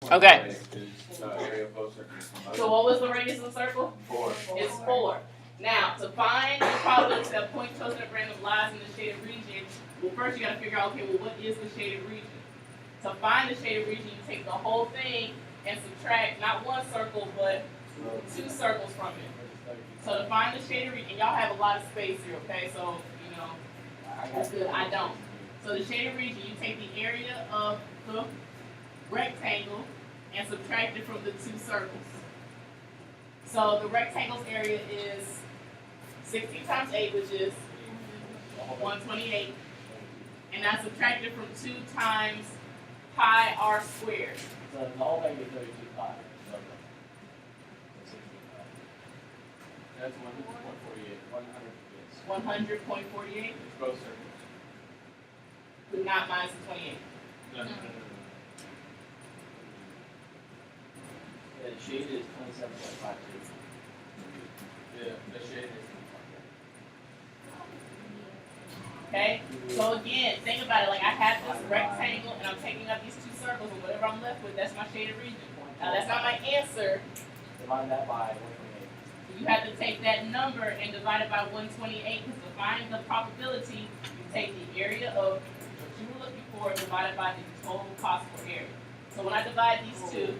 Okay. So what was the radius of the circle? 4. It's 4. Now, to find the probability that a point chosen at random lies in the shaded region, well, first you got to figure out, okay, well, what is the shaded region? To find the shaded region, you take the whole thing and subtract not one circle, but 2 circles from it. So to find the shaded region, y'all have a lot of space here, okay? So, you know, that's good. I don't. So the shaded region, you take the area of the rectangle and subtract it from the 2 circles. So the rectangle's area is 16 times 8, which is 128. And I subtracted from 2 times pi r squared. So the whole thing is 32 pi. That's 100.48. 100.48. It's both circles. But not minus the 28. No. Yeah, the shade is 27.52. Yeah, the shade is. Okay? So again, think about it. Like I have this rectangle and I'm taking up these 2 circles, and whatever I'm left with, that's my shaded region. Now that's not my answer. Divide that by 128. You have to take that number and divide it by 128, because to find the probability, you take the area of what you were looking for divided by the total possible area. So when I divide these two,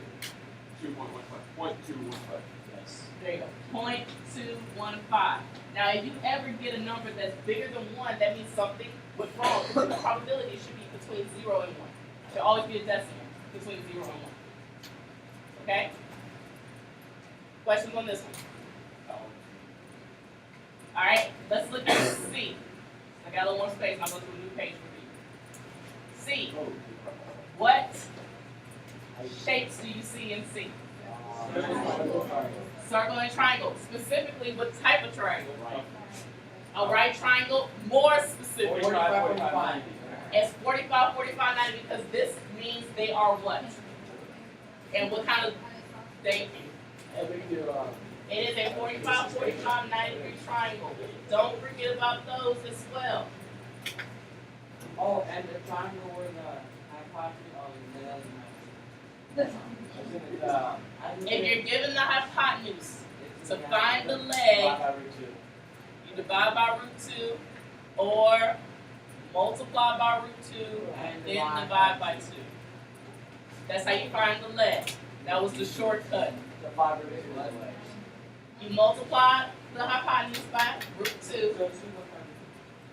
0.215. Yes. there you go, 0.215. Now if you ever get a number that's bigger than 1, that means something went wrong, because the probability should be between 0 and 1. It should always be a decimal between 0 and 1. Okay? Questions on this one? Alright, let's look at C. I got a little more space, and I'll go to a new page for you. C. What shapes do you see in C? Circle and triangle. Specifically, what type of triangle? A right triangle. More specific. 45. It's 45, 45, 90, because this means they are what? And what kind of they? It is a 45, 45, 90 degree triangle. Don't forget about those as well. Oh, and the triangle where the hypotenuse If you're given the hypotenuse to find the leg, you divide by root 2 or multiply by root 2 and then divide by 2. That's how you find the leg. That was the shortcut. You multiply the hypotenuse by root 2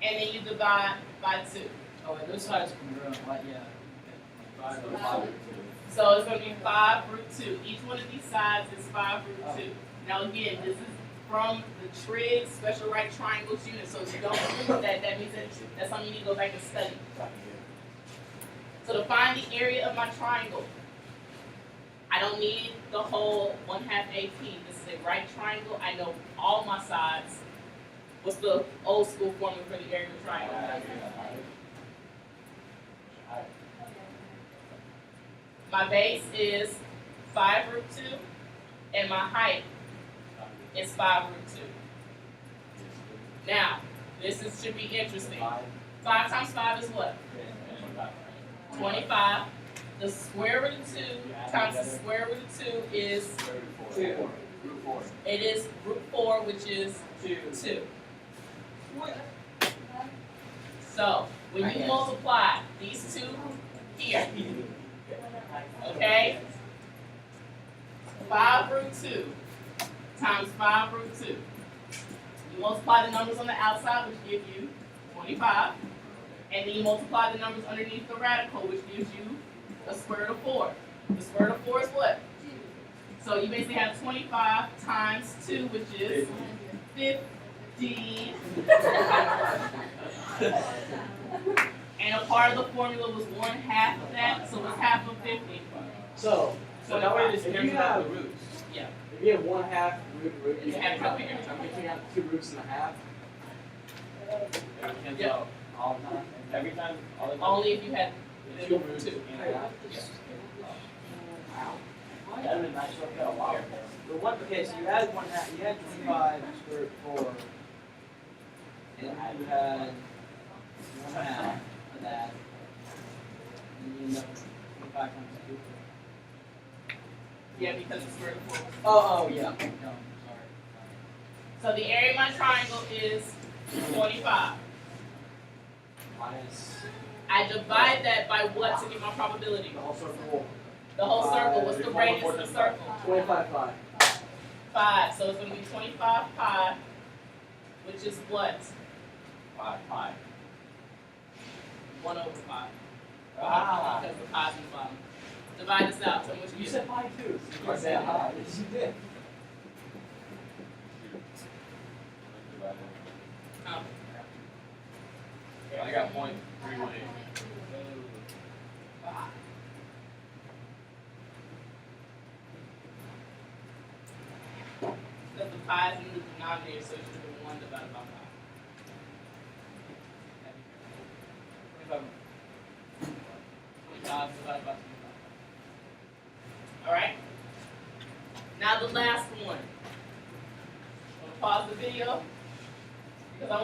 and then you divide by 2. Oh, and this side's congruent, right? Yeah. So it's going to be 5 root 2. Each one of these sides is 5 root 2. Now again, this is from the Triggs Special Right Triangles unit. So if you don't remember that, that means that's something you need to go back and study. So to find the area of my triangle, I don't need the whole 1/2 AP. This is a right triangle. I know all my sides. What's the old school formula for the area of the triangle? My base is 5 root 2, and my height is 5 root 2. Now, should be interesting. 5 times 5 is what? 25. The square root of 2 times the square root of 2 is 2. It is root 4, which is 2. So, when you multiply these two here, okay, 5 root 2 times 5 root 2. You multiply the numbers on the outside, which give you 25. And then you multiply the numbers underneath the radical, which gives you the square root of 4. The square root of 4 is what? 2. So you basically have 25 times 2, which is 50. And a part of the formula was 1/2 of that, so it's half of 50. So now we just cancel out the roots. Yeah. If you have 1/2 root, You have to figure it out. I'm picking out 2 roots and a half. Cancel out all the time. Every time. All the time. Only if you had 2 roots 2. and a half. Wow. That would have been nice to look at a lot. But what? Okay, so you had 1/2. You had 25 square root 4, and you had 1/2 of that, and you end up 25 times 2. Yeah, because it's square root of 4. Oh, yeah. No, sorry. So the area of my triangle is 25. Minus I divide that by what to get my probability? the whole circle. The whole circle. What's the radius of the circle? 25.5. 5. So it's going to be 25 pi, which is what? 5 pi. 1 over 5. Ah. Because the pi's in the bottom. Divide this out. So what you You get? said pi too. You said hi. Yes, you did. Oh. I got 0.318. Because the pi's in the denominator, so it should have been 1 divided by 5. 25 divided by 25. Alright? Now the last one. I'm going to pause the video because I want